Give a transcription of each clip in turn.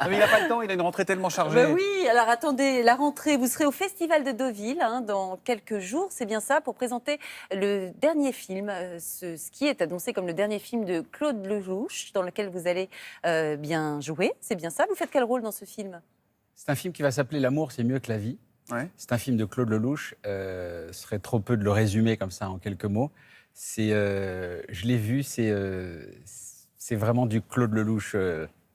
Mais il n'a pas le temps, il a une rentrée tellement chargée. Oui, alors attendez, la rentrée, vous serez au Festival de Deauville dans quelques jours, c'est bien ça, pour présenter le dernier film, ce qui est annoncé comme le dernier film de Claude Lelouch, dans lequel vous allez bien jouer, c'est bien ça. Vous faites quel rôle dans ce film? C'est un film qui va s'appeler L'amour, c'est mieux que la vie. Ouais. C'est un film de Claude Lelouch. Ce serait trop peu de le résumer comme ça en quelques mots. Je l'ai vu, c'est vraiment du Claude Lelouch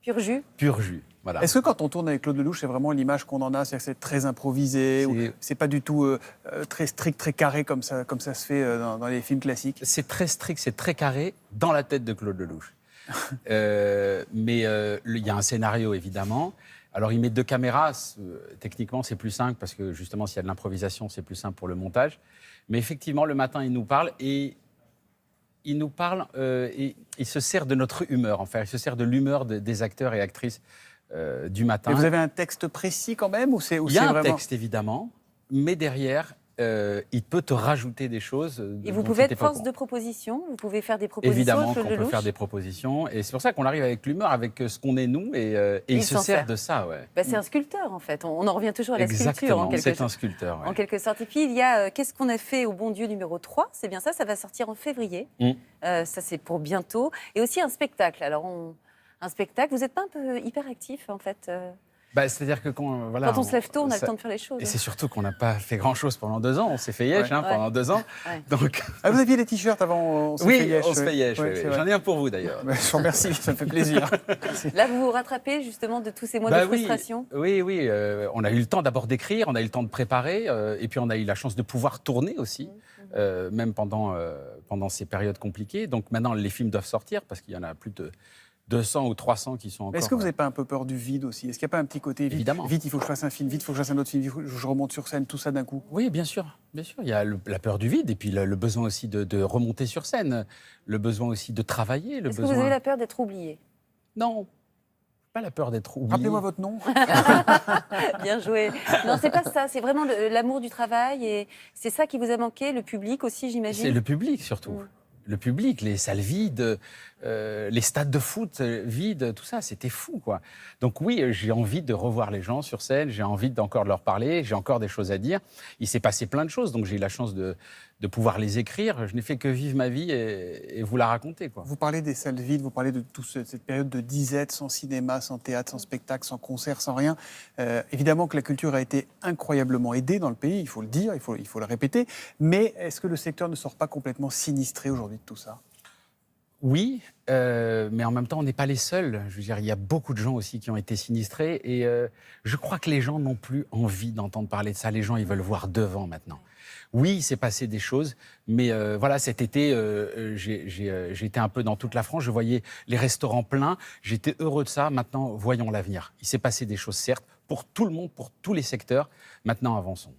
Pur jus. pur jus. Voilà. Est-ce que quand on tourne avec Claude Lelouch, c'est vraiment l'image qu'on en a, c'est-à-dire que c'est très improvisé, ou c'est pas du tout très strict, très carré comme ça se fait dans les films classiques? C'est très strict, c'est très carré dans la tête de Claude Lelouch. Mais il y a un scénario, évidemment. Alors, il met 2 caméras. Techniquement, c'est plus simple parce que, justement, s'il y a de l'improvisation, c'est plus simple pour le montage. Mais effectivement, le matin, il nous parle et il se sert de notre humeur, en fait. Il se sert de l'humeur des acteurs et actrices du matin. Et vous avez un texte précis quand même, ou c'est Il y a un vraiment... texte, évidemment, mais derrière, il peut te rajouter des choses. Et vous pouvez être force de proposition, vous pouvez faire des propositions. Évidemment à Claude qu'on peut Lelouch. faire des propositions. Et c'est pour ça qu'on arrive avec l'humeur, avec ce qu'on est nous. Et il se sert de ça, ouais. C'est un sculpteur, en fait. On en revient toujours à la sculpture. Exactement, c'est un sculpteur. Ouais. En quelque sorte. Et puis, il y a Qu'est-ce qu'on a fait au bon Dieu numéro 3, c'est bien ça, ça va sortir en février. Ça, c'est pour bientôt. Et aussi un spectacle. Alors, un spectacle, vous n'êtes pas un peu hyperactif, en fait C'est-à-dire que quand on se lève tôt, on a le temps de faire les choses. Et c'est surtout qu'on n'a pas fait grand-chose pendant 2 ans. On s'est fait yesh pendant 2 ans. Ouais. Donc... Ah, vous aviez les t-shirts avant, on s'est fait yesh. On se fait yesh. Ouais, J'en ai un pour vous, d'ailleurs. Je vous remercie, ça me fait plaisir. Là, vous vous rattrapez justement de tous ces mois de frustration. Oui. On a eu le temps d'abord d'écrire, on a eu le temps de préparer, et puis on a eu la chance de pouvoir tourner aussi, même pendant ces périodes compliquées. Donc maintenant, les films doivent sortir, parce qu'il y en a plus de 200 ou 300 qui sont encore... Est-ce que vous n'avez pas un peu peur du vide aussi? Est-ce qu'il n'y a pas un petit côté vite, Évidemment. Vite, il faut que je fasse un film, vite, il faut que je fasse un autre film, vite, il faut que je remonte sur scène, tout ça d'un coup? Oui, bien sûr. Bien sûr. Il y a la peur du vide, et puis le besoin aussi de remonter sur scène, le besoin aussi de travailler. Est-ce que vous avez la peur d'être oublié? Non. Pas la peur d'être oublié. Rappelez-moi votre nom. Bien joué. Non, c'est pas ça. C'est vraiment l'amour du travail, et c'est ça qui vous a manqué, le public aussi, j'imagine. C'est le public surtout. Le public, les salles vides, les stades de foot vides, tout ça, c'était fou, quoi. Donc oui, j'ai envie de revoir les gens sur scène, j'ai envie d'encore leur parler, j'ai encore des choses à dire. Il s'est passé plein de choses, donc j'ai eu la chance de pouvoir les écrire. Je n'ai fait que vivre ma vie et vous la raconter, quoi. Vous parlez des salles vides, vous parlez de toute cette période de disette, sans cinéma, sans théâtre, sans spectacle, sans concert, sans rien. Évidemment que la culture a été incroyablement aidée dans le pays, il faut le dire, il faut le répéter. Mais est-ce que le secteur ne sort pas complètement sinistré aujourd'hui de tout ça? Oui, mais en même temps, on n'est pas les seuls. Je veux dire, il y a beaucoup de gens aussi qui ont été sinistrés. Et je crois que les gens n'ont plus envie d'entendre parler de ça. Les gens, ils veulent voir devant maintenant. Oui, il s'est passé des choses, mais voilà, cet été, j'étais un peu dans toute la France. Je voyais les restaurants pleins. J'étais heureux de ça. Maintenant, voyons l'avenir. Il s'est passé des choses, certes, pour tout le monde, pour tous les secteurs. Maintenant, avançons.